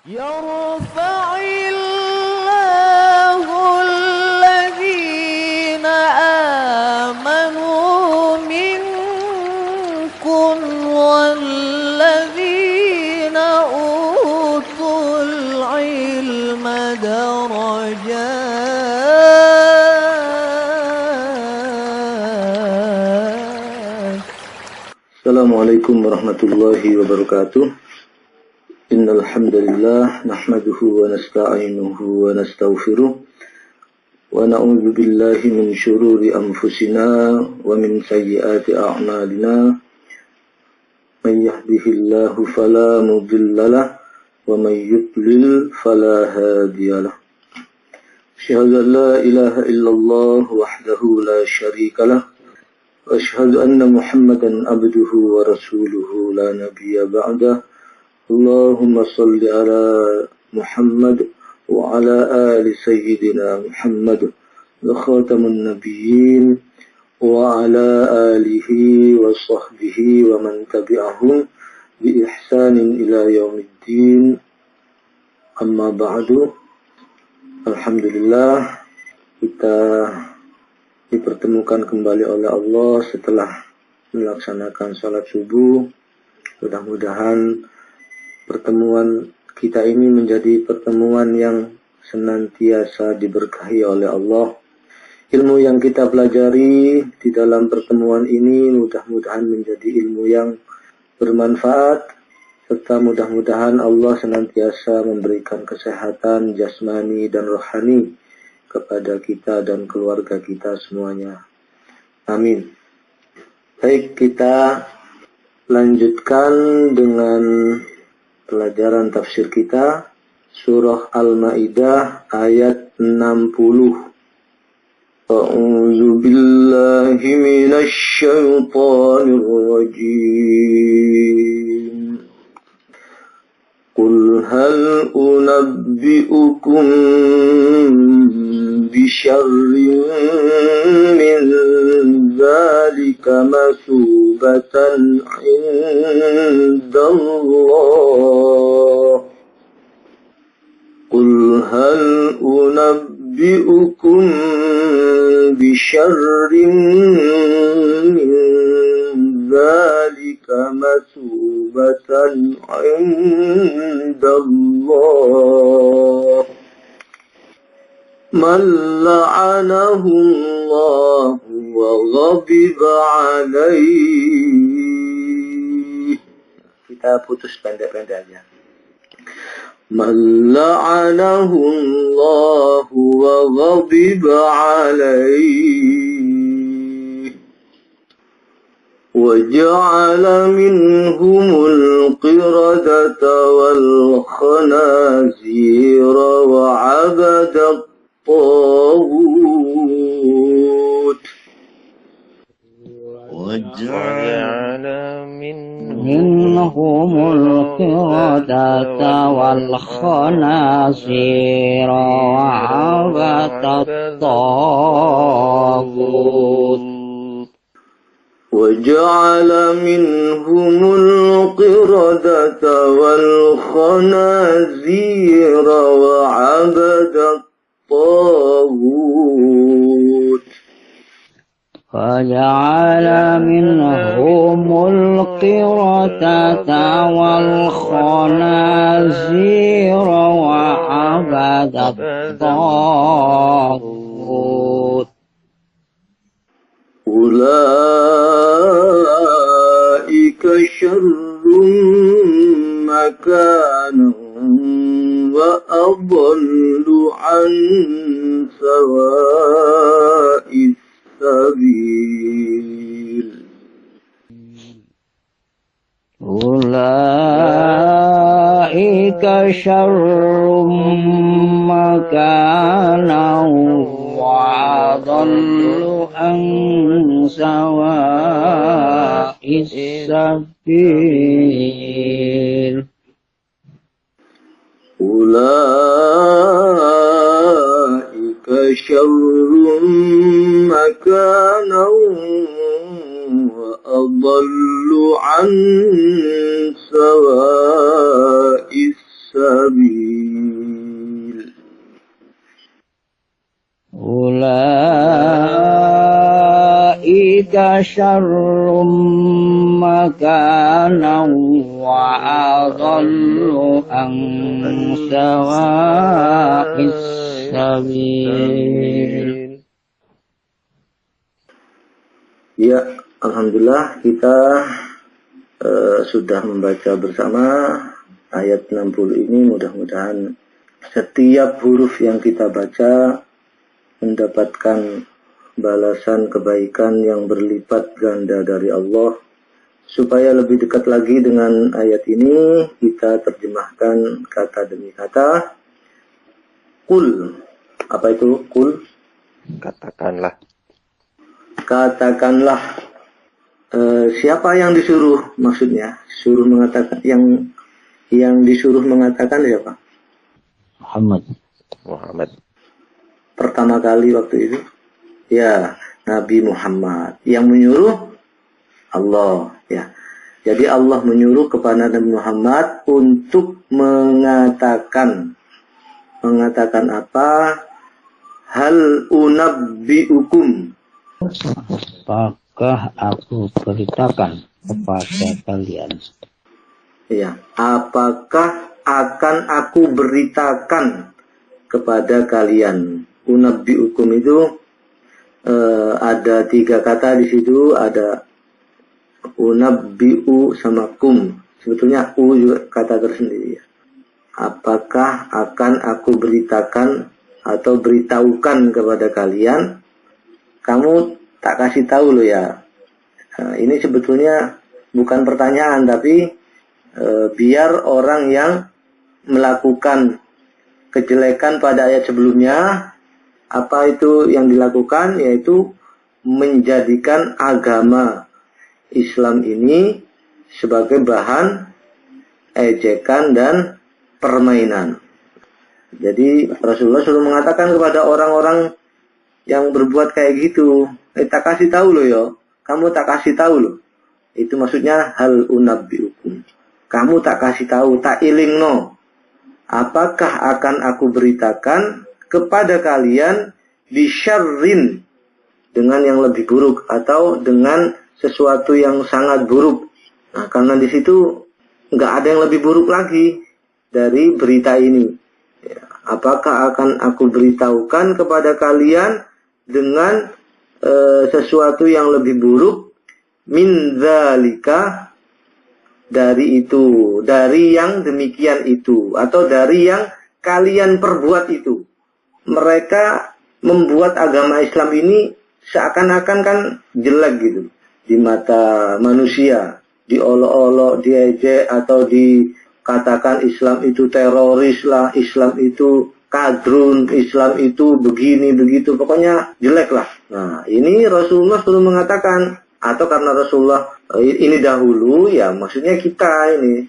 يرفع الله الذين آمنوا منكم والذين أوتوا العلم درجات. Assalamualaikum warahmatullahi wabarakatuh. Innal hamdalillah nahmaduhu wa nasta'inuhu wa nastaghfiruh wa na'udzu billahi min syururi anfusina wa min sayyiati a'malina. May yahdihillahu fala mudhillalah wa may yudlil fala hadiyalah. Asyhadu an la ilaha illallah wahdahu la syarikalah wa asyhadu anna Muhammadan abduhu wa rasuluhu la nabiyya ba'dah. Allahumma salli ala Muhammad wa ala ali sayyidina Muhammad wa khatamun nabiyyin wa ala alihi wa sahbihi wa man tabi'ahum bi ihsanin ila yaumiddin. Amma ba'du. Alhamdulillah, kita dipertemukan kembali oleh Allah setelah melaksanakan salat subuh. Mudah-mudahan pertemuan kita ini menjadi pertemuan yang senantiasa diberkahi oleh Allah. Ilmu yang kita pelajari di dalam pertemuan ini mudah-mudahan menjadi ilmu yang bermanfaat, serta mudah-mudahan Allah senantiasa memberikan kesehatan jasmani dan rohani kepada kita dan keluarga kita semuanya. Amin. Baik, kita lanjutkan dengan pelajaran tafsir kita, surah Al-Maidah ayat 60. A'udzu billahi minasy syaithanir rajim. Qul hal unabbi'ukum bisyarrin min dzalika masubatan 'indallah. Qul hal unabbi'ukum bisyarrin min dzalika masubatan 'indallah. Man la'anahu Allah wa ghadiba alaihi. Kita putus pendek-pendek aja. Man la'anahu Allah wa ghadiba alaihi wa ja'ala minhumul qiradata wal khanazira wa 'abada الطاغوت وجعل منهم القردة والخنازير وعبد الطاغوت وجعل منهم القردة والخنازير وعبد الطاغوت وجعل منهم القردة والخنازير وعبد الطاغوت أولئك شر مكانا وأضل عن سواء السبيل. أولئك شر مكانا وأضل عن سواء السبيل. أولئك شر مكانا وأضل عن سواء السبيل. السبيل أولئك شر مكانا وأضل عن سواء السبيل. Ya, alhamdulillah kita sudah membaca bersama ayat 60 ini. Mudah-mudahan setiap huruf yang kita baca mendapatkan balasan kebaikan yang berlipat ganda dari Allah. Supaya lebih dekat lagi dengan ayat ini, kita terjemahkan kata demi kata. Kul. Apa itu kul? Katakanlah. Katakanlah. Siapa yang disuruh maksudnya? Suruh mengatakan, yang disuruh mengatakan siapa? Muhammad. Pertama kali waktu itu, ya Nabi Muhammad. Yang menyuruh Allah, ya. Jadi Allah menyuruh kepada Nabi Muhammad untuk mengatakan apa? Hal unabbiukum. Apakah aku beritakan kepada kalian? Ya, apakah akan aku beritakan kepada kalian? Unabbiukum itu ada 3 kata di situ, ada unabbiu sama kum. Sebetulnya u juga kata tersendiri. Apakah akan aku beritakan atau beritahukan kepada kalian? Kamu tak kasih tahu loh ya. Ini sebetulnya bukan pertanyaan, tapi biar orang yang melakukan kejelekan pada ayat sebelumnya, apa itu yang dilakukan, yaitu menjadikan agama Islam ini sebagai bahan ejekan dan permainan. Jadi Rasulullah suruh mengatakan kepada orang-orang yang berbuat kayak gitu, tak kasih tahu loh ya, kamu tak kasih tahu loh. Itu maksudnya hal unabbiukum. Kamu tak kasih tahu, tak ilingno. Apakah akan aku beritakan kepada kalian bisyarrin, dengan yang lebih buruk atau dengan sesuatu yang sangat buruk. Nah, karena di situ nggak ada yang lebih buruk lagi dari berita ini. Ya, apakah akan aku beritahukan kepada kalian dengan sesuatu yang lebih buruk min dzalika, dari itu, dari yang demikian itu, atau dari yang kalian perbuat itu. Mereka membuat agama Islam ini seakan-akan kan jelek gitu di mata manusia, diolok-olok, diejek, atau dikatakan Islam itu teroris lah, Islam itu kadrun, Islam itu begini begitu, pokoknya jelek lah. Nah, ini Rasulullah suruh mengatakan, atau karena Rasulullah ini dahulu, ya maksudnya kita ini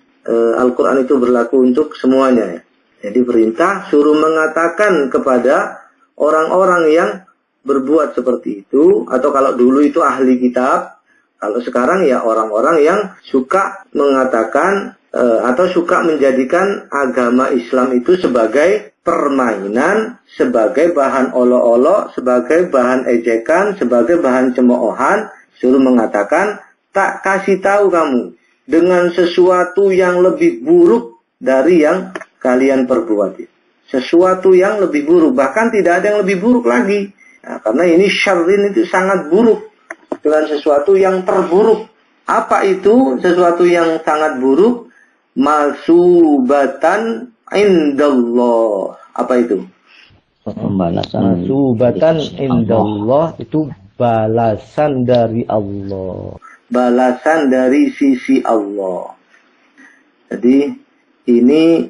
Al-Quran itu berlaku untuk semuanya ya. Jadi perintah suruh mengatakan kepada orang-orang yang berbuat seperti itu, atau kalau dulu itu ahli kitab, kalau sekarang ya orang-orang yang suka mengatakan atau suka menjadikan agama Islam itu sebagai permainan, sebagai bahan olok-olok, sebagai bahan ejekan, sebagai bahan cemoohan. Suruh mengatakan, tak kasih tahu kamu dengan sesuatu yang lebih buruk dari yang kalian perbuat. Sesuatu yang lebih buruk, bahkan tidak ada yang lebih buruk lagi. Nah, karena ini syarrin itu sangat buruk, dengan sesuatu yang terburuk. Apa itu sesuatu yang sangat buruk? Masubatan indallah. Apa itu? Pembalasan Masubatan indallah, itu balasan dari Allah. Balasan dari sisi Allah. Jadi ini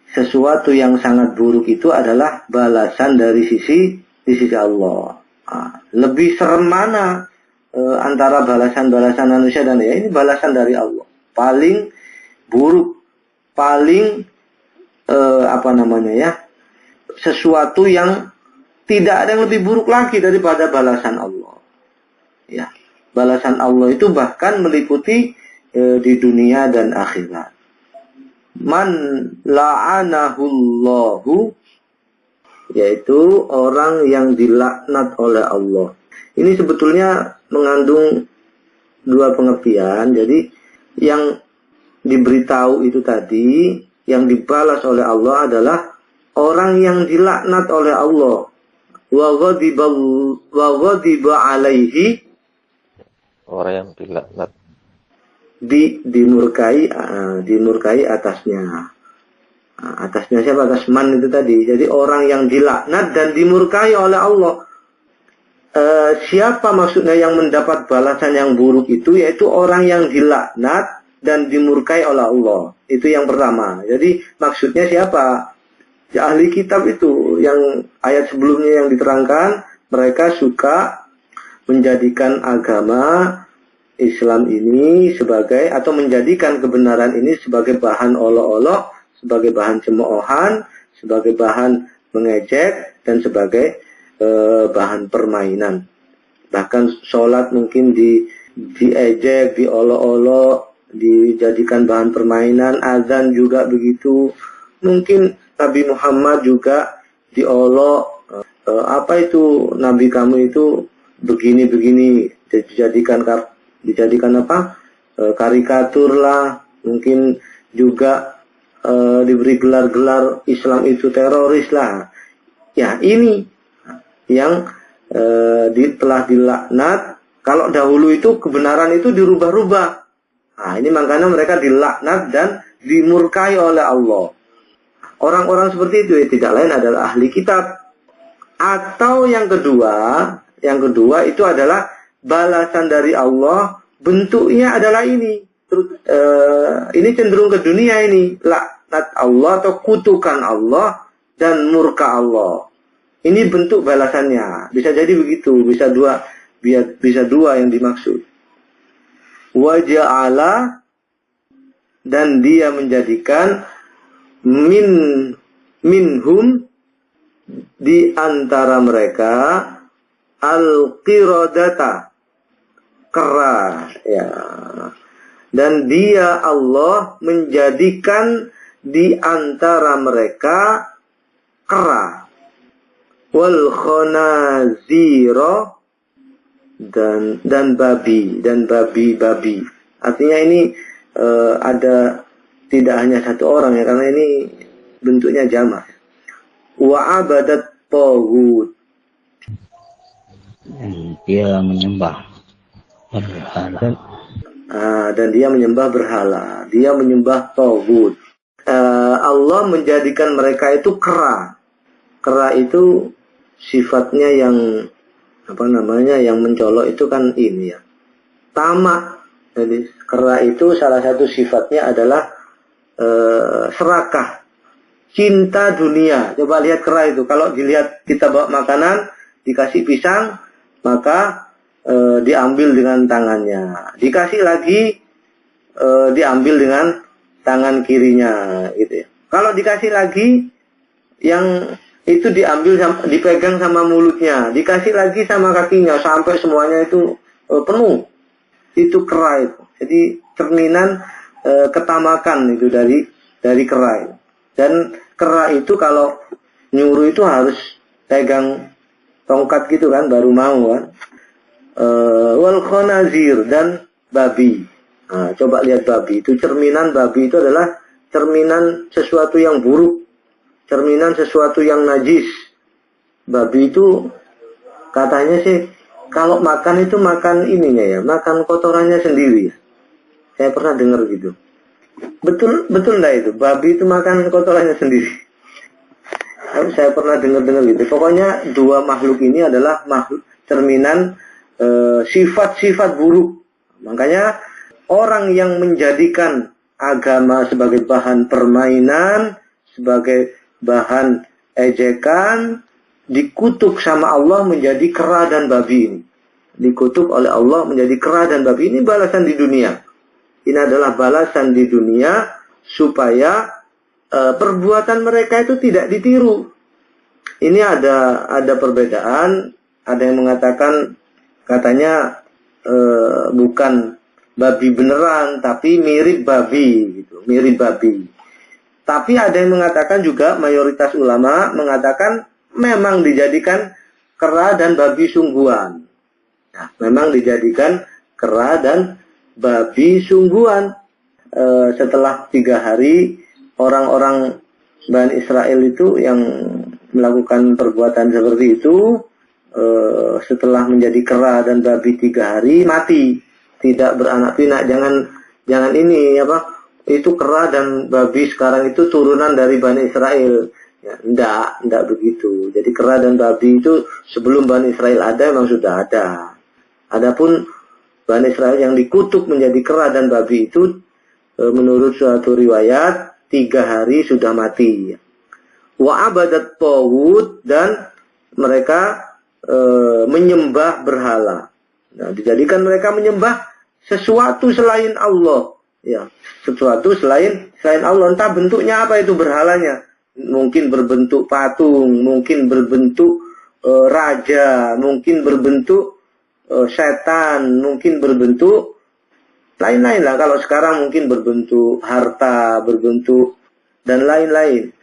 sesuatu yang sangat buruk itu adalah balasan dari sisi Allah. Nah, lebih serem mana antara balasan-balasan manusia dan ya, ini balasan dari Allah. Paling buruk, paling sesuatu yang tidak ada yang lebih buruk lagi daripada balasan Allah. Ya, balasan Allah itu bahkan meliputi di dunia dan akhirat. man la'anahullahu, yaitu orang yang dilaknat oleh Allah. Ini sebetulnya mengandung dua pengertian. Jadi yang diberitahu itu tadi, yang dibalas oleh Allah adalah orang yang dilaknat oleh Allah. Wa ghadiba alaihi, Orang yang dilaknat. dimurkai atasnya. Atasnya siapa? Atas man itu tadi. Jadi orang yang dilaknat dan dimurkai oleh Allah. Siapa maksudnya yang mendapat balasan yang buruk itu? Yaitu orang yang dilaknat dan dimurkai oleh Allah. Itu yang pertama. Jadi maksudnya siapa? Ya, ahli kitab itu. Yang ayat sebelumnya yang diterangkan, mereka suka menjadikan agama Islam ini sebagai, atau menjadikan kebenaran ini sebagai bahan olok-olok, sebagai bahan cemoohan, sebagai bahan mengejek, dan sebagai bahan permainan. Bahkan sholat mungkin diejek, diolok-olok, dijadikan bahan permainan. Azan juga begitu. Mungkin Nabi Muhammad juga diolok. Apa itu Nabi kamu itu begini-begini, dijadikan apa? Karikatur lah. Mungkin juga diberi gelar-gelar Islam itu teroris lah. Ya, ini yang telah dilaknat. Kalau dahulu itu kebenaran itu dirubah-rubah. Nah, ini makanya mereka dilaknat dan dimurkai oleh Allah. Orang-orang seperti itu tidak lain adalah ahli kitab. Atau yang kedua itu adalah balasan dari Allah, bentuknya adalah ini. Ini cenderung ke dunia ini, laknat Allah atau kutukan Allah dan murka Allah. Ini bentuk balasannya. Bisa jadi begitu, bisa dua yang dimaksud. Wa ja'ala, dan dia menjadikan minhum, di antara mereka, al-qiradata, kera, ya. Dan dia Allah menjadikan di antara mereka kera, wal khanazira, dan babi, Artinya ini ada tidak hanya satu orang ya, karena ini bentuknya jamak. Wa abadat taghut, dia menyembah berhala. Dan dia menyembah berhala, dia menyembah taghut. Allah menjadikan mereka itu kera. Kera itu sifatnya yang yang mencolok itu kan ini ya, tamak. Jadi kera itu salah satu sifatnya adalah serakah, cinta dunia. Coba lihat kera itu, kalau dilihat kita bawa makanan, dikasih pisang, maka diambil dengan tangannya, dikasih lagi diambil dengan tangan kirinya, gitu ya. Kalau dikasih lagi, yang itu dipegang sama mulutnya, dikasih lagi sama kakinya, sampai semuanya itu penuh. Itu kera itu. Jadi cerminan ketamakan itu dari kera itu. Dan kera itu kalau nyuruh itu harus pegang tongkat gitu kan, baru mau kan. Wal khanazir, dan babi. Nah, coba lihat babi itu, cerminan babi itu adalah cerminan sesuatu yang buruk, cerminan sesuatu yang najis. Babi itu katanya sih kalau makan itu makan ininya ya, makan kotorannya sendiri. Saya pernah dengar gitu. Betul enggak itu? Babi itu makan kotorannya sendiri. Saya pernah dengar gitu. Pokoknya dua makhluk ini adalah makhluk cerminan sifat-sifat buruk. Makanya orang yang menjadikan agama sebagai bahan permainan, sebagai bahan ejekan, dikutuk sama Allah menjadi kera dan babi ini. Dikutuk oleh Allah menjadi kera dan babi. Ini balasan di dunia. Ini adalah balasan di dunia supaya perbuatan mereka itu tidak ditiru. Ini ada perbedaan. Ada yang mengatakan katanya bukan babi beneran, tapi mirip babi gitu, mirip babi. Tapi ada yang mengatakan juga, mayoritas ulama mengatakan memang dijadikan kera dan babi sungguhan. Nah, memang dijadikan kera dan babi sungguhan. Setelah 3 hari, orang-orang Bani Israel itu yang melakukan perbuatan seperti itu, setelah menjadi kera dan babi 3 hari, mati. Tidak beranak pinak. Jangan ini itu kera dan babi sekarang itu turunan dari Bani Israel. Ya, enggak begitu. Jadi kera dan babi itu sebelum Bani Israel ada memang sudah ada. Adapun Bani Israel yang dikutuk menjadi kera dan babi itu menurut suatu riwayat 3 hari sudah mati. Wa abadat tawud, dan mereka menyembah berhala. Nah, dijadikan mereka menyembah sesuatu selain Allah. Ya, sesuatu selain Allah. Entah bentuknya apa itu berhalanya. Mungkin berbentuk patung, mungkin berbentuk raja, mungkin berbentuk setan, mungkin berbentuk lain-lain lah. Kalau sekarang mungkin berbentuk harta, berbentuk dan lain-lain.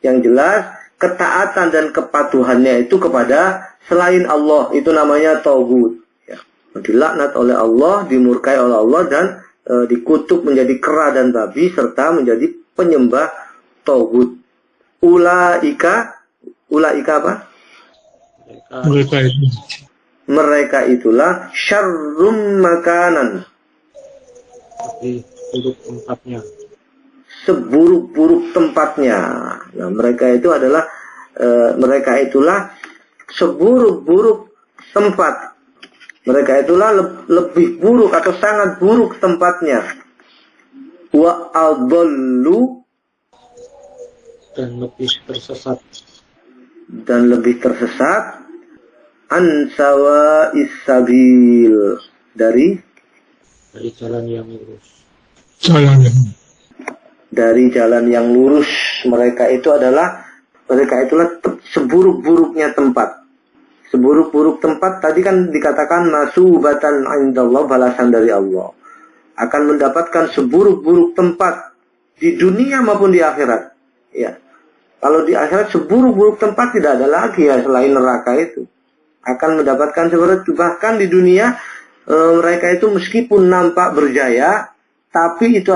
Yang jelas ketaatan dan kepatuhannya itu kepada selain Allah, itu namanya tauhid. Ya. Dilaknat oleh Allah, dimurkai oleh Allah, dan dikutuk menjadi kera dan babi serta menjadi penyembah tauhid. Ulaika apa? Mereka itulah syarrum makanan. Buruk tempatnya. Seburuk-buruk tempatnya. Nah, mereka itulah seburuk-buruk tempat. Mereka itulah lebih buruk atau sangat buruk tempatnya. Wa adallu, dan lebih tersesat. An sawa'is sabil, dari jalan yang lurus. Dari jalan yang lurus. Mereka itulah seburuk-buruknya tempat. Seburuk-buruk tempat tadi kan dikatakan masubatan indallah, balasan dari Allah. Akan mendapatkan seburuk-buruk tempat di dunia maupun di akhirat. Ya. Kalau di akhirat seburuk-buruk tempat tidak ada lagi ya selain neraka itu. Akan mendapatkan seperti itu. Bahkan di dunia mereka itu meskipun nampak berjaya, tapi itu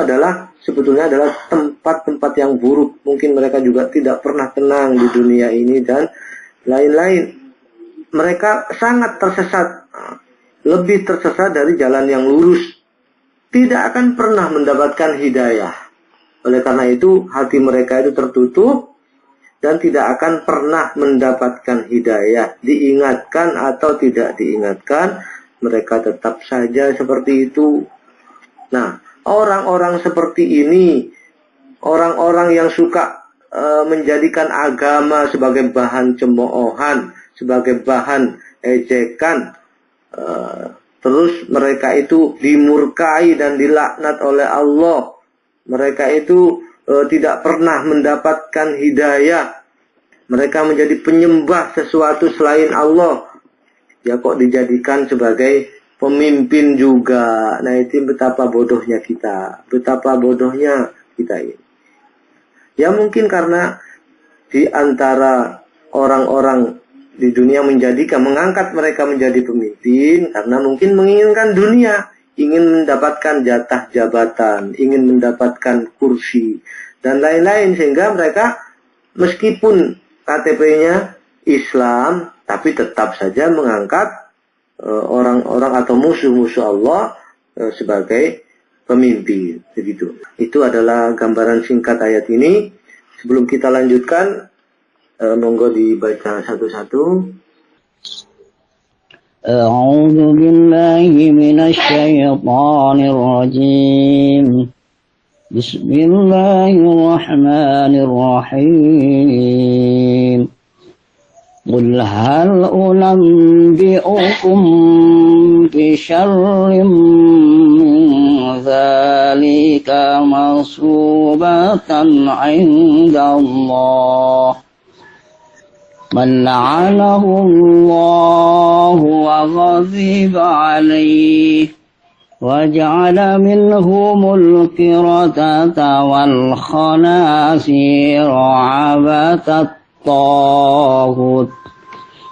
sebetulnya adalah tempat-tempat yang buruk. Mungkin mereka juga tidak pernah tenang di dunia ini dan lain-lain. Mereka sangat tersesat, lebih tersesat dari jalan yang lurus. Tidak akan pernah mendapatkan hidayah. Oleh karena itu hati mereka itu tertutup dan tidak akan pernah mendapatkan hidayah. Diingatkan atau tidak diingatkan, mereka tetap saja seperti itu. Nah, orang-orang seperti ini, orang-orang yang suka menjadikan agama sebagai bahan cemoohan, sebagai bahan ejekan, terus mereka itu dimurkai dan dilaknat oleh Allah. Mereka itu tidak pernah mendapatkan hidayah. Mereka menjadi penyembah sesuatu selain Allah. Ya kok dijadikan sebagai pemimpin juga. Nah, itu betapa bodohnya kita. Betapa bodohnya kita ini. Ya mungkin karena di antara orang-orang di dunia mengangkat mereka menjadi pemimpin karena mungkin menginginkan dunia, ingin mendapatkan jatah jabatan, ingin mendapatkan kursi dan lain-lain, sehingga mereka meskipun KTP-nya Islam tapi tetap saja mengangkat orang-orang atau musuh-musuh Allah sebagai pemimpin, begitu. Itu adalah gambaran singkat ayat ini. Sebelum kita lanjutkan, monggo dibaca satu-satu. A'udzu billahi minasy syaithanir rajim. Bismillahirrahmanirrahim. Qul hal unabbi'ukum bi syarrin min dzalika masubatan 'indallah. Man la'anahu Allah wa ghadiba 'alaihi وجعل منهم القردة والخنازير عبث الطاغوت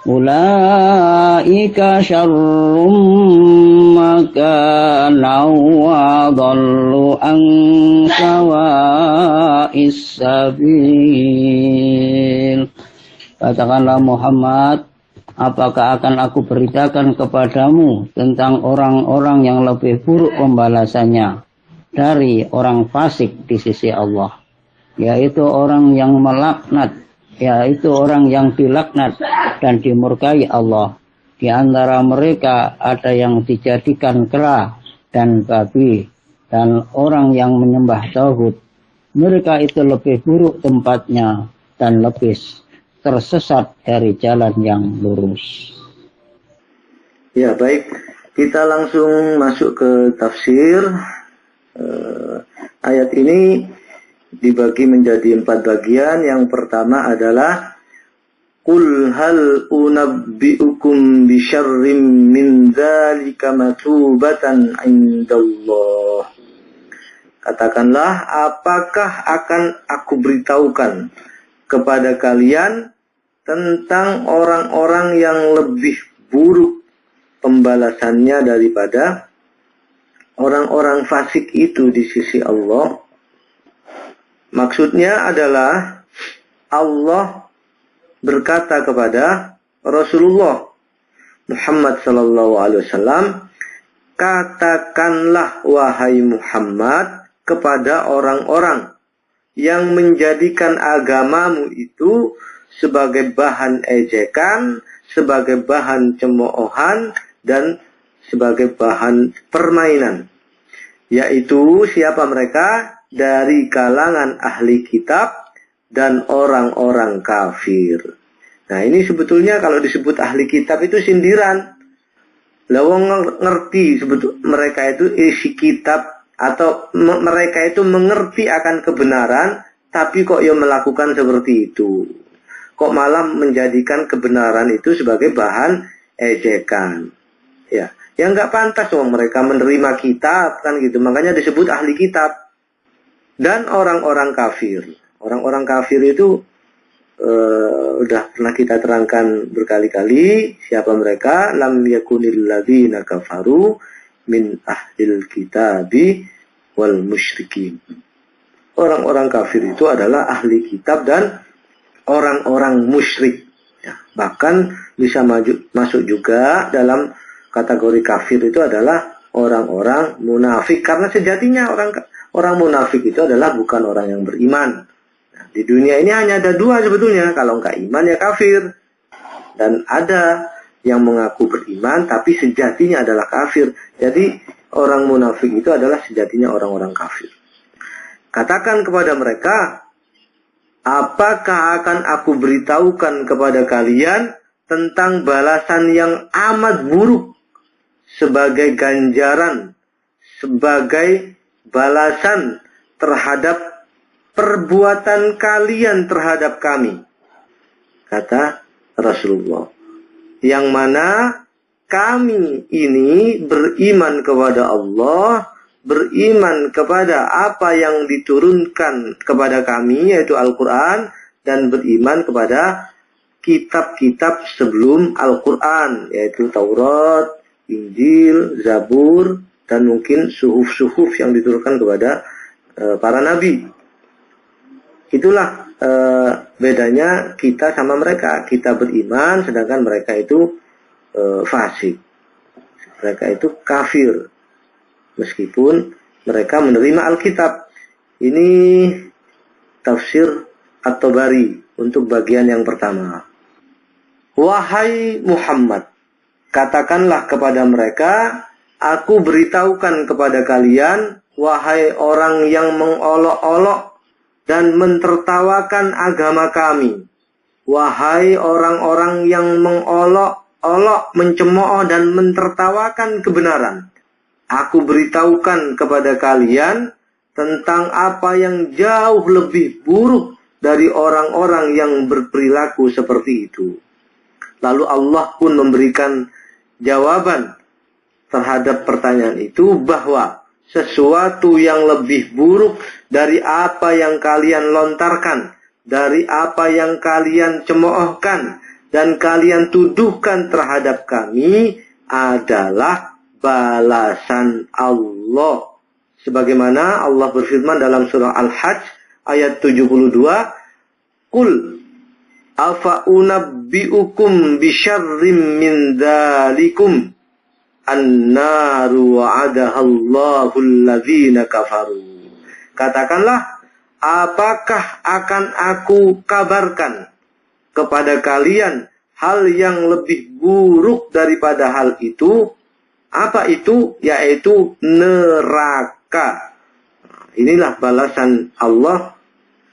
أولئك شر مكانا وأضل عن سواء السبيل. Katakanlah Muhammad, apakah akan aku beritakan kepadamu tentang orang-orang yang lebih buruk pembalasannya dari orang fasik di sisi Allah, yaitu orang yang melaknat, yaitu orang yang dilaknat dan dimurkai Allah. Di antara mereka ada yang dijadikan kera dan babi dan orang yang menyembah tauhid. Mereka itu lebih buruk tempatnya dan lebih tersesat dari jalan yang lurus. Ya, baik, kita langsung masuk ke tafsir. Ayat ini dibagi menjadi 4 bagian. Yang pertama adalah Qul hal unabbi'ukum bisyarrim min dzalika matubatan indallah. Katakanlah, apakah akan aku beritahukan kepada kalian tentang orang-orang yang lebih buruk pembalasannya daripada orang-orang fasik itu di sisi Allah. Maksudnya adalah Allah berkata kepada Rasulullah Muhammad sallallahu alaihi wasallam, katakanlah wahai Muhammad kepada orang-orang yang menjadikan agamamu itu sebagai bahan ejekan, sebagai bahan cemoohan, dan sebagai bahan permainan. Yaitu siapa mereka? Dari kalangan ahli kitab dan orang-orang kafir. Nah, ini sebetulnya kalau disebut ahli kitab itu sindiran. Lawang ngerti sebetulnya mereka itu isi kitab, atau mereka itu mengerti akan kebenaran, tapi kok ya melakukan seperti itu. Kok malah menjadikan kebenaran itu sebagai bahan ejekan. Ya, yang nggak pantas dong mereka menerima kitab kan gitu. Makanya disebut ahli kitab. Dan orang-orang kafir. Orang-orang kafir itu udah pernah kita terangkan berkali-kali. Siapa mereka? Lam yakunil ladzina kafaru min ahlil kitabi wal musyrikin. Orang-orang kafir itu adalah ahli kitab dan orang-orang musyrik. Ya, bahkan bisa masuk juga dalam kategori kafir itu adalah orang-orang munafik. Karena sejatinya orang munafik itu adalah bukan orang yang beriman. Nah, di dunia ini hanya ada 2 sebetulnya. Kalau nggak iman ya kafir. Dan ada yang mengaku beriman tapi sejatinya adalah kafir. Jadi orang munafik itu adalah sejatinya orang-orang kafir. Katakan kepada mereka, apakah akan aku beritahukan kepada kalian tentang balasan yang amat buruk sebagai ganjaran, sebagai balasan terhadap perbuatan kalian terhadap kami, kata Rasulullah, yang mana kami ini beriman kepada Allah, beriman kepada apa yang diturunkan kepada kami, yaitu Al-Quran, dan beriman kepada kitab-kitab sebelum Al-Quran, yaitu Taurat, Injil, Zabur, dan mungkin suhuf-suhuf yang diturunkan kepada para nabi. Itulah bedanya kita sama mereka. Kita beriman, sedangkan mereka itu fasik. Mereka itu kafir. Meskipun mereka menerima Alkitab. Ini tafsir At-Tabari untuk bagian yang pertama. Wahai Muhammad, katakanlah kepada mereka, aku beritahukan kepada kalian, wahai orang yang mengolok-olok dan mentertawakan agama kami. Wahai orang-orang yang mengolok-olok, mencemooh dan mentertawakan kebenaran. Aku beritahukan kepada kalian tentang apa yang jauh lebih buruk dari orang-orang yang berperilaku seperti itu. Lalu Allah pun memberikan jawaban terhadap pertanyaan itu bahwa sesuatu yang lebih buruk dari apa yang kalian lontarkan, dari apa yang kalian cemoohkan dan kalian tuduhkan terhadap kami adalah balasan Allah. Sebagaimana Allah berfirman dalam surah Al-Hajj ayat 72, "Qul afa unabbiukum bisyarrim min dzalikum an-naru wa'adahallahu alladzina kafaru." Katakanlah, apakah akan aku kabarkan kepada kalian hal yang lebih buruk daripada hal itu? Apa itu? Yaitu neraka. Inilah balasan Allah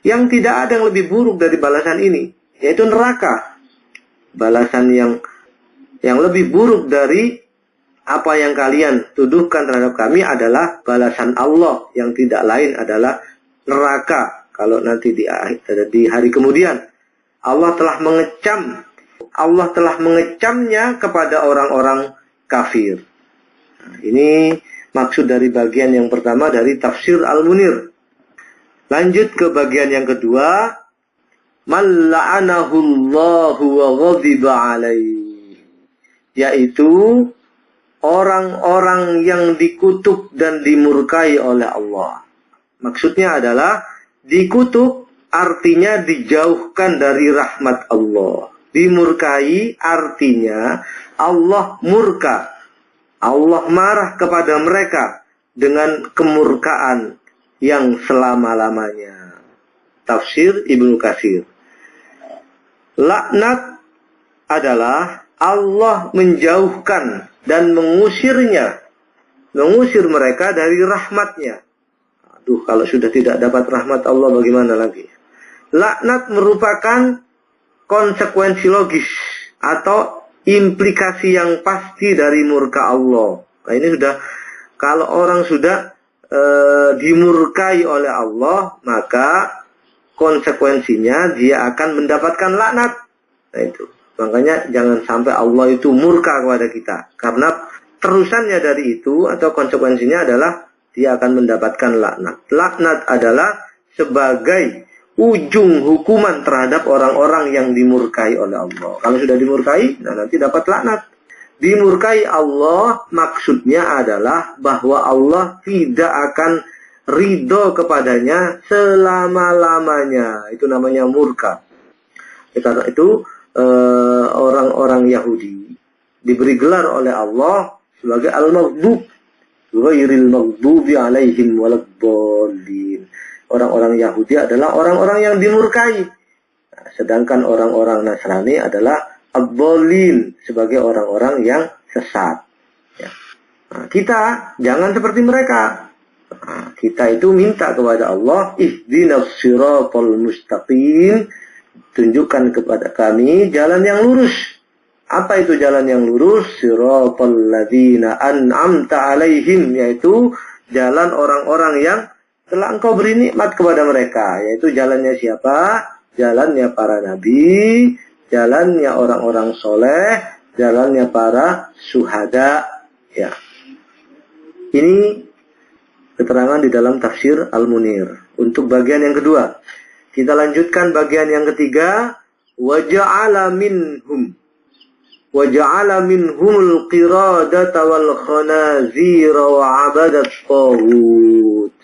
yang tidak ada yang lebih buruk dari balasan ini, yaitu neraka. Balasan yang lebih buruk dari apa yang kalian tuduhkan terhadap kami adalah balasan Allah yang tidak lain adalah neraka. Kalau nanti di hari kemudian Allah telah mengecamnya kepada orang-orang kafir. Nah, ini maksud dari bagian yang pertama dari tafsir Al-Munir. Lanjut ke bagian yang kedua, man la'anahu Allahu wa ghadiba alaihi, yaitu orang-orang yang dikutuk dan dimurkai oleh Allah. Maksudnya adalah dikutuk artinya dijauhkan dari rahmat Allah. Dimurkai artinya Allah murka. Allah marah kepada mereka dengan kemurkaan yang selama-lamanya. Tafsir Ibnu Katsir. Laknat adalah Allah menjauhkan dan mengusir mereka dari rahmatnya. Aduh, kalau sudah tidak dapat rahmat Allah bagaimana lagi? Laknat merupakan konsekuensi logis atau implikasi yang pasti dari murka Allah. Nah, ini sudah, kalau orang sudah dimurkai oleh Allah, maka konsekuensinya dia akan mendapatkan laknat. Nah itu, makanya jangan sampai Allah itu murka kepada kita, karena terusannya dari itu atau konsekuensinya adalah dia akan mendapatkan laknat. Laknat adalah sebagai ujung hukuman terhadap orang-orang yang dimurkai oleh Allah. Kalau sudah dimurkai, nah nanti dapat laknat. Dimurkai Allah maksudnya adalah bahwa Allah tidak akan ridho kepadanya selama-lamanya. Itu namanya murka. Karena itu orang-orang Yahudi diberi gelar oleh Allah sebagai al-maghdub, ghairil maghdubi alaihim waladdallin. Orang-orang Yahudi adalah orang-orang yang dimurkai. Nah, sedangkan orang-orang Nasrani adalah ad-dallin, sebagai orang-orang yang sesat. Ya. Nah, kita jangan seperti mereka. Nah, kita itu minta kepada Allah, ihdinas siratal mustaqim, tunjukkan kepada kami jalan yang lurus. Apa itu jalan yang lurus? Siratal ladzina an'amta alaihim, yaitu jalan orang-orang yang telah engkau beri nikmat kepada mereka. Yaitu jalannya siapa? Jalannya para nabi, jalannya orang-orang soleh, jalannya para syuhada. Ya. Ini keterangan di dalam tafsir Al-Munir. Untuk bagian yang kedua, kita lanjutkan bagian yang ketiga. Waja'ala minhumul qiradata wal khanazira wa 'abadat taghut.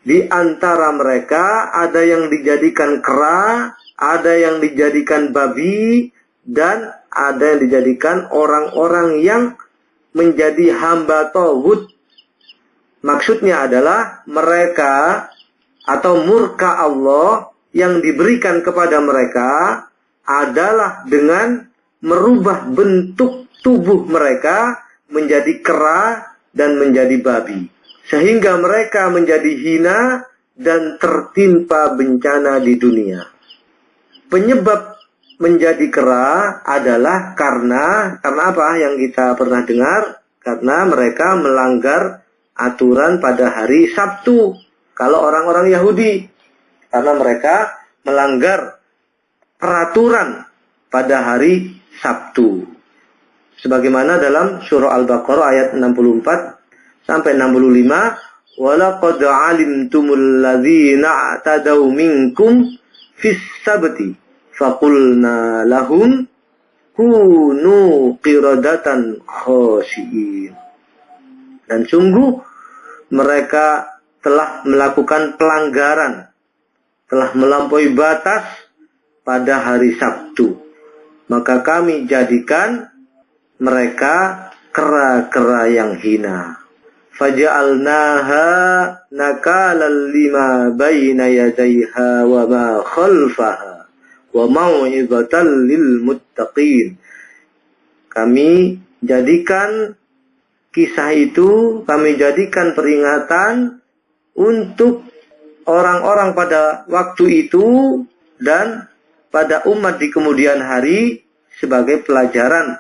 Di antara mereka ada yang dijadikan kera, ada yang dijadikan babi, dan ada yang dijadikan orang-orang yang menjadi hamba taghut. Maksudnya adalah mereka atau murka Allah yang diberikan kepada mereka adalah dengan merubah bentuk tubuh mereka menjadi kera dan menjadi babi. Sehingga mereka menjadi hina dan tertimpa bencana di dunia. Penyebab menjadi kera adalah karena apa yang kita pernah dengar? Karena mereka melanggar aturan pada hari Sabtu. Kalau orang-orang Yahudi, karena mereka melanggar peraturan pada hari Sabtu. Sebagaimana dalam surah Al-Baqarah ayat 64 sampai 65, walaqad alimtumul ladzina atadaw minkum fis sabti faqulna lahum kunu qiradatan khashiin. Dan sungguh mereka telah melakukan pelanggaran, telah melampaui batas pada hari Sabtu. Maka kami jadikan mereka kera-kera yang hina. Faja'alnaha nakalan lima baina yadayha wa ma khalfaha wa mau'izatan lil muttaqin. Kami jadikan kisah itu, kami jadikan peringatan untuk orang-orang pada waktu itu dan pada umat di kemudian hari sebagai pelajaran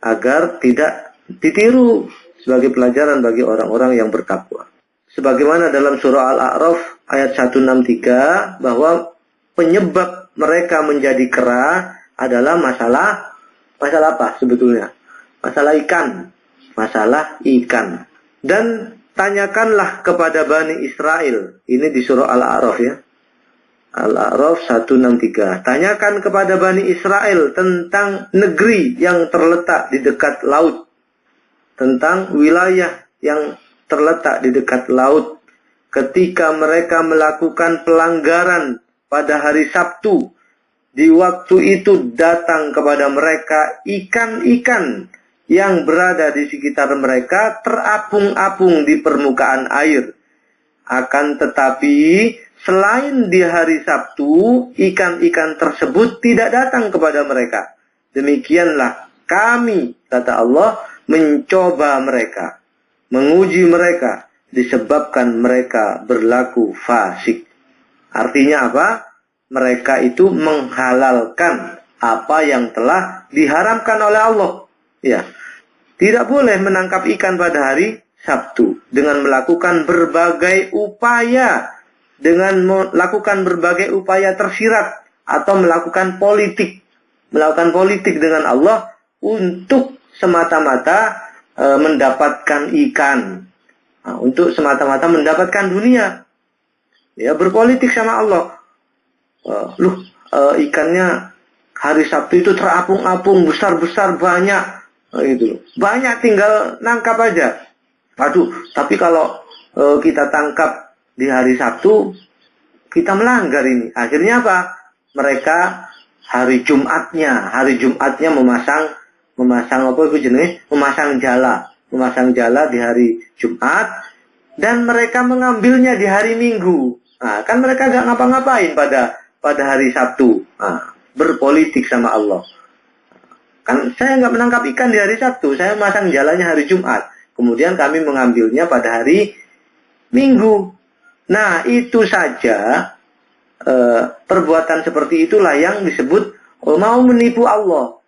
agar tidak ditiru, sebagai pelajaran bagi orang-orang yang bertakwa. Sebagaimana dalam surah Al-A'raf ayat 163 bahwa penyebab mereka menjadi kera adalah masalah apa sebetulnya? Masalah ikan. Dan tanyakanlah kepada Bani Israel. Ini di surah Al-A'raf ya. Al-A'raf 163. Tanyakan kepada Bani Israel tentang negeri yang terletak di dekat laut. Tentang wilayah yang terletak di dekat laut. Ketika mereka melakukan pelanggaran pada hari Sabtu. Di waktu itu datang kepada mereka ikan-ikan yang berada di sekitar mereka terapung-apung di permukaan air. Akan tetapi selain di hari Sabtu, ikan-ikan tersebut tidak datang kepada mereka. Demikianlah kami, kata Allah, mencoba mereka, menguji mereka, disebabkan mereka berlaku fasik. Artinya apa? Mereka itu menghalalkan apa yang telah diharamkan oleh Allah. Ya, tidak boleh menangkap ikan pada hari Sabtu dengan melakukan berbagai upaya, tersirat atau melakukan politik dengan Allah untuk semata-mata mendapatkan ikan, untuk semata-mata mendapatkan dunia. Ya, berpolitik sama Allah. Ikannya hari Sabtu itu terapung-apung, besar-besar, banyak. Gitu. Banyak, tinggal nangkap aja. Aduh, tapi kalau kita tangkap di hari Sabtu, kita melanggar ini. Akhirnya apa? Mereka hari Jumatnya memasang jala di hari Jumat, dan mereka mengambilnya di hari Minggu. Nah, kan mereka gak ngapa-ngapain pada hari Sabtu. Nah, berpolitik sama Allah. Kan saya nggak menangkap ikan di hari Sabtu, saya masang jalannya hari Jumat. Kemudian kami mengambilnya pada hari Minggu. Nah, itu saja perbuatan seperti itulah yang disebut mau menipu Allah.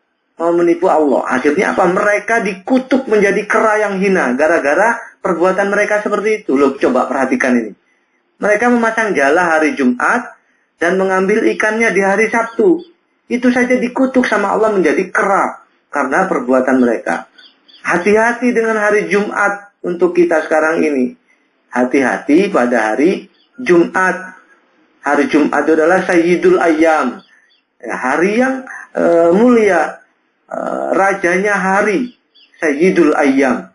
Akhirnya apa? Mereka dikutuk menjadi kera yang hina gara-gara perbuatan mereka seperti itu. Loh, coba perhatikan ini. Mereka memasang jala hari Jumat dan mengambil ikannya di hari Sabtu. Itu saja dikutuk sama Allah menjadi kera karena perbuatan mereka. Hati-hati dengan hari Jumat untuk kita sekarang ini. Hati-hati pada hari Jumat. Hari Jumat itu adalah Sayyidul Ayyam. Ya, hari yang mulia. Rajanya hari. Sayyidul Ayyam.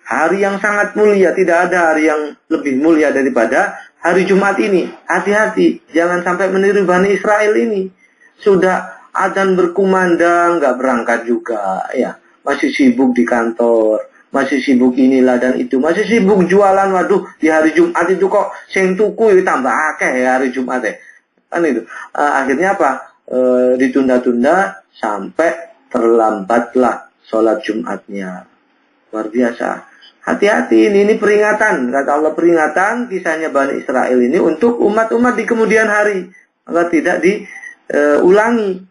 Hari yang sangat mulia. Tidak ada hari yang lebih mulia daripada hari Jumat ini. Hati-hati. Jangan sampai meniru Bani Israel ini. Sudah azan berkumandang, nggak berangkat juga. Ya, masih sibuk di kantor. Masih sibuk inilah dan itu. Masih sibuk jualan. Waduh, di hari Jumat itu kok sing tuku tambah akeh ya hari Jumat ya. Kan itu. Akhirnya apa? Ditunda-tunda sampai terlambatlah sholat Jumatnya. Luar biasa. Hati-hati, ini peringatan. Kata Allah, peringatan kisahnya Bani Israel ini untuk umat-umat di kemudian hari. Maka tidak diulangi.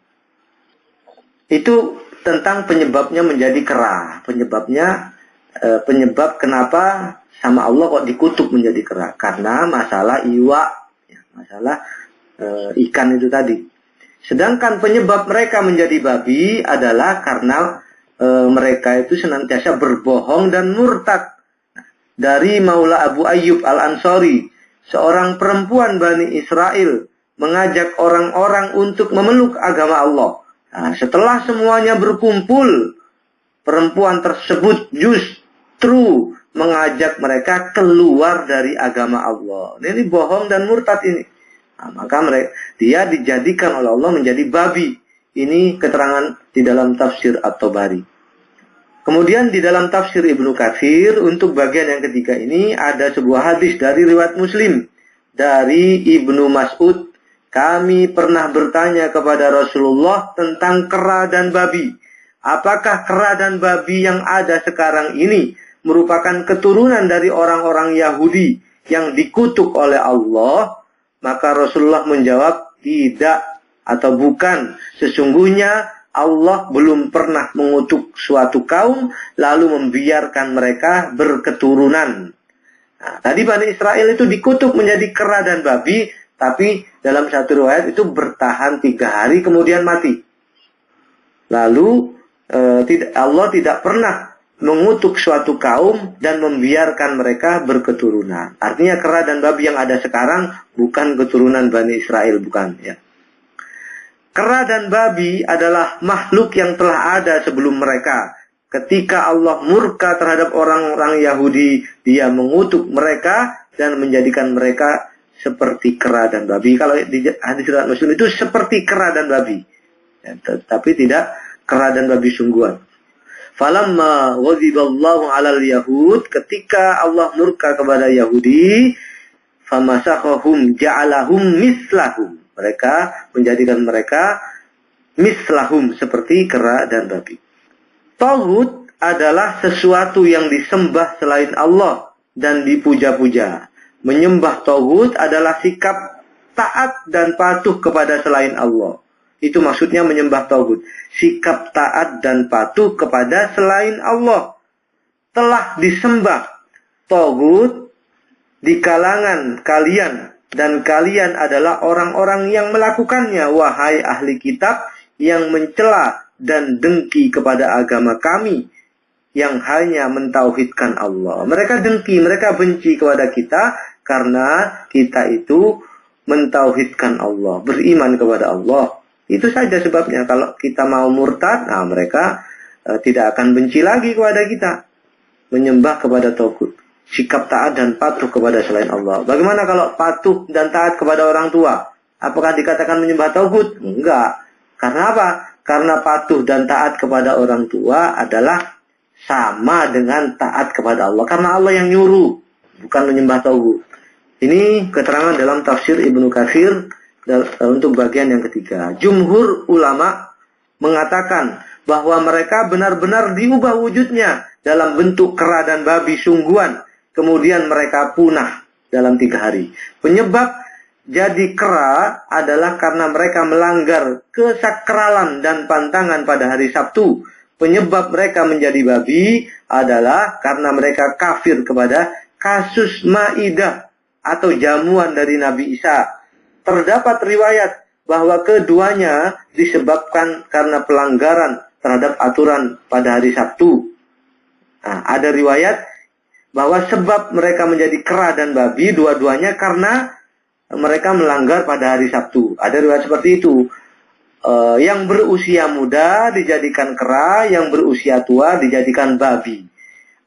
Itu tentang penyebabnya menjadi kera. Penyebab kenapa sama Allah kok dikutuk menjadi kera. Karena masalah iwa. Masalah ikan itu tadi. Sedangkan penyebab mereka menjadi babi adalah karena mereka itu senantiasa berbohong dan murtad. Dari Maula Abu Ayyub Al-Ansari, seorang perempuan Bani Israel mengajak orang-orang untuk memeluk agama Allah. Nah, setelah semuanya berkumpul, perempuan tersebut justru mengajak mereka keluar dari agama Allah. Ini bohong dan murtad ini. Nah, maka dia dijadikan oleh Allah menjadi babi. Ini keterangan di dalam tafsir At-Tabari. Kemudian di dalam tafsir Ibnu Katsir untuk bagian yang ketiga ini ada sebuah hadis dari riwayat Muslim dari Ibnu Mas'ud. Kami pernah bertanya kepada Rasulullah tentang kera dan babi. Apakah kera dan babi yang ada sekarang ini merupakan keturunan dari orang-orang Yahudi yang dikutuk oleh Allah? Maka Rasulullah menjawab, tidak atau bukan. Sesungguhnya Allah belum pernah mengutuk suatu kaum lalu membiarkan mereka berketurunan. Nah, tadi Bani Israel itu dikutuk menjadi kera dan babi, tapi dalam satu riwayat itu bertahan 3 hari kemudian mati. Lalu Allah tidak pernah mengutuk suatu kaum dan membiarkan mereka berketurunan. Artinya kera dan babi yang ada sekarang bukan keturunan Bani Israel, bukan ya. Kera dan babi adalah makhluk yang telah ada sebelum mereka. Ketika Allah murka terhadap orang-orang Yahudi, dia mengutuk mereka dan menjadikan mereka seperti kera dan babi. Kalau di hadis riwayat Muslim itu seperti kera dan babi. Ya, tapi tidak kera dan babi sungguhan. Falamma ghadiballahu 'alal yahud, ketika Allah murka kepada Yahudi, famasakhahum ja'alahum mislahum. Mereka menjadikan mereka mislahum, seperti kera dan babi. Taghut adalah sesuatu yang disembah selain Allah dan dipuja-puja. Menyembah taghut adalah sikap taat dan patuh kepada selain Allah. Itu maksudnya menyembah taghut. Sikap taat dan patuh kepada selain Allah. Telah disembah taghut di kalangan kalian. Dan kalian adalah orang-orang yang melakukannya, wahai ahli kitab, yang mencela dan dengki kepada agama kami, yang hanya mentauhidkan Allah. Mereka dengki, mereka benci kepada kita, karena kita itu mentauhidkan Allah, beriman kepada Allah. Itu saja sebabnya. Kalau kita mau murtad, nah mereka tidak akan benci lagi kepada kita. Menyembah kepada taghut. Sikap taat dan patuh kepada selain Allah. Bagaimana kalau patuh dan taat kepada orang tua? Apakah dikatakan menyembah taghut? Enggak. Karena apa? Karena patuh dan taat kepada orang tua adalah sama dengan taat kepada Allah. Karena Allah yang nyuruh, bukan menyembah taghut. Ini keterangan dalam tafsir Ibnu Katsir untuk bagian yang ketiga. Jumhur ulama mengatakan bahwa mereka benar-benar diubah wujudnya dalam bentuk kera dan babi sungguhan. Kemudian mereka punah dalam 3 hari. Penyebab jadi kera adalah karena mereka melanggar kesakralan dan pantangan pada hari Sabtu. Penyebab mereka menjadi babi adalah karena mereka kafir kepada kasus Maidah atau jamuan dari Nabi Isa. Terdapat riwayat bahwa keduanya disebabkan karena pelanggaran terhadap aturan pada hari Sabtu. Nah, ada riwayat bahwa sebab mereka menjadi kera dan babi dua-duanya karena mereka melanggar pada hari Sabtu. Ada riwayat seperti itu. Yang berusia muda dijadikan kera, yang berusia tua dijadikan babi.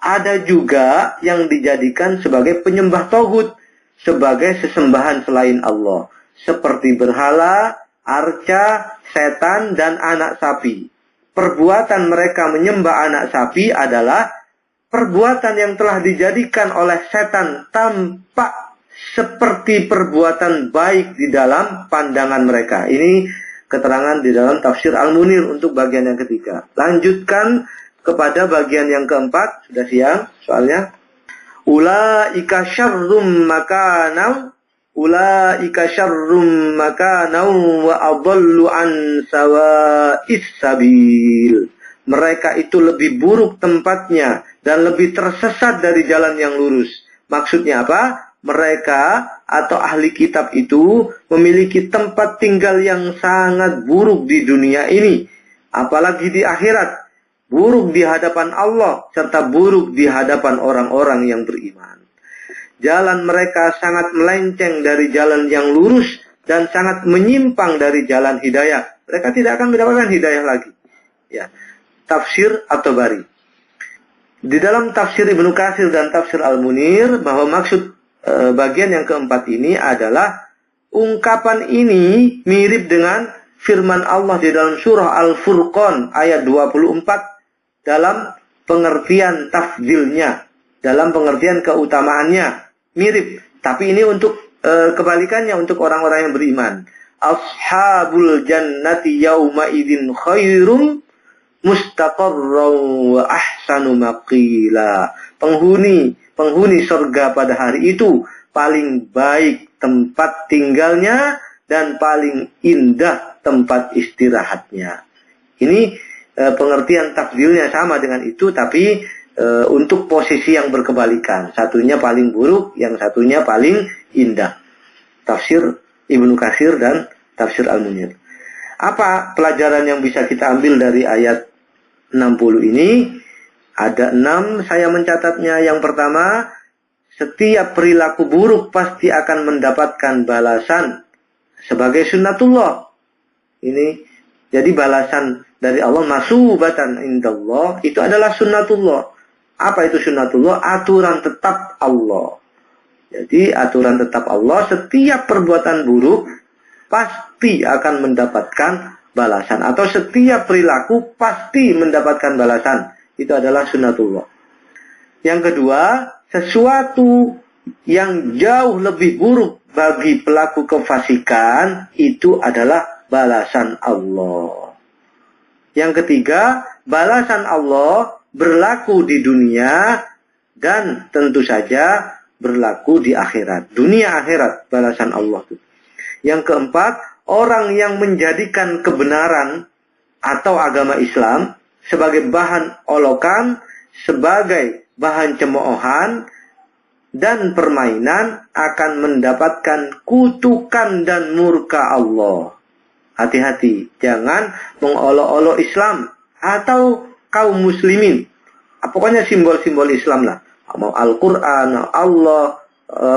Ada juga yang dijadikan sebagai penyembah taghut, sebagai sesembahan selain Allah, seperti berhala, arca, setan, dan anak sapi. Perbuatan mereka menyembah anak sapi adalah perbuatan yang telah dijadikan oleh setan tampak seperti perbuatan baik di dalam pandangan mereka. Ini keterangan di dalam tafsir Al-Munir untuk bagian yang ketiga. Lanjutkan kepada bagian yang keempat. Sudah siang soalnya. Ulaika syarrum makanau wa adallu an sawa'is sabil. Mereka itu lebih buruk tempatnya dan lebih tersesat dari jalan yang lurus. Maksudnya apa? Mereka atau ahli kitab itu memiliki tempat tinggal yang sangat buruk di dunia ini. Apalagi di akhirat. buruk di hadapan Allah, serta buruk di hadapan orang-orang yang beriman. Jalan mereka sangat melenceng dari jalan yang lurus dan sangat menyimpang dari jalan hidayah. Mereka tidak akan mendapatkan hidayah lagi. Ya. Tafsir At-Tabari. Di dalam tafsir Ibnu Katsir dan tafsir Al-Munir, bahwa maksud bagian yang keempat ini adalah ungkapan ini mirip dengan firman Allah di dalam surah Al-Furqan ayat 24 dalam pengertian tafdilnya, dalam pengertian keutamaannya. Mirip, tapi ini untuk kebalikannya untuk orang-orang yang beriman. Ashabul jannati yauma idzin khairum mustaqarran wa ahsanu maqila. Penghuni surga pada hari itu paling baik tempat tinggalnya dan paling indah tempat istirahatnya. Ini pengertian tafdilnya sama dengan itu, tapi untuk posisi yang berkebalikan. Satunya paling buruk, yang satunya paling indah. Tafsir Ibnu Katsir dan tafsir Al-Munir. Apa pelajaran yang bisa kita ambil dari ayat 60 ini? Ada 6 saya mencatatnya. Yang pertama, setiap perilaku buruk pasti akan mendapatkan balasan sebagai sunnatullah. Ini jadi balasan dari Allah, masubatan indallah, itu adalah sunnatullah. Apa itu sunnatullah? Aturan tetap Allah. Jadi aturan tetap Allah, setiap perbuatan buruk pasti akan mendapatkan balasan. Atau setiap perilaku pasti mendapatkan balasan. Itu adalah sunnatullah. Yang kedua, sesuatu yang jauh lebih buruk bagi pelaku kefasikan itu adalah balasan Allah. Yang ketiga, balasan Allah berlaku di dunia dan tentu saja berlaku di akhirat. Dunia akhirat balasan Allah itu. Yang keempat, orang yang menjadikan kebenaran atau agama Islam sebagai bahan olokan, sebagai bahan cemoohan dan permainan akan mendapatkan kutukan dan murka Allah. Hati-hati, jangan mengolok-olok Islam atau kaum muslimin. Pokoknya simbol-simbol Islam lah. Mau Al-Quran, Allah,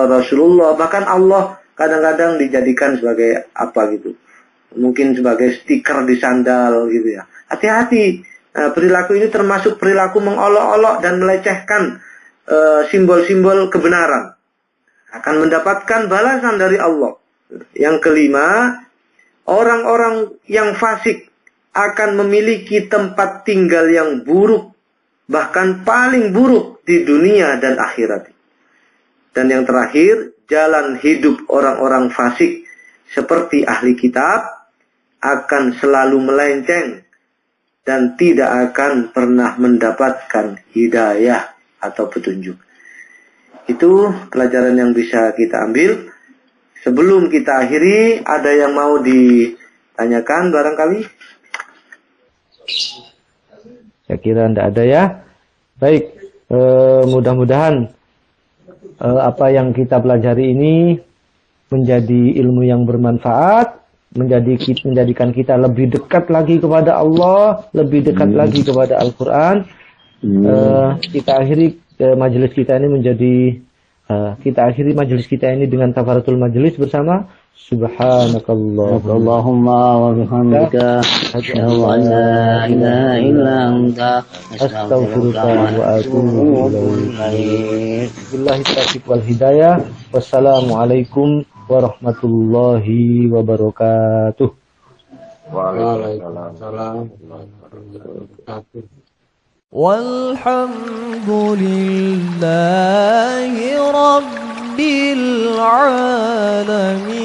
Rasulullah, bahkan Allah kadang-kadang dijadikan sebagai apa gitu. Mungkin sebagai stiker di sandal gitu ya. Hati-hati, perilaku ini termasuk perilaku mengolok-olok dan melecehkan simbol-simbol kebenaran. Akan mendapatkan balasan dari Allah. Yang kelima, orang-orang yang fasik akan memiliki tempat tinggal yang buruk, bahkan paling buruk di dunia dan akhirat. Dan yang terakhir, jalan hidup orang-orang fasik seperti ahli kitab akan selalu melenceng dan tidak akan pernah mendapatkan hidayah atau petunjuk. Itu pelajaran yang bisa kita ambil. Sebelum kita akhiri, ada yang mau ditanyakan barangkali? Saya kira tidak ada ya. Baik, mudah-mudahan apa yang kita pelajari ini menjadi ilmu yang bermanfaat, menjadikan kita lebih dekat lagi kepada Allah, lebih dekat lagi kepada Al-Quran. Kita akhiri majelis kita ini majelis kita ini dengan tafaratul majelis bersama. Subhanakallah Allahumma wa bihamdika asyhadu an la ilaha illa anta astaghfiruka wa atubu ilaik. Billahi taufiq wal hidayah. Wassalamualaikum warahmatullahi wabarakatuh. Waalaikumsalam warahmatullahi wabarakatuh. Walhamdulillahi rabbil alamin.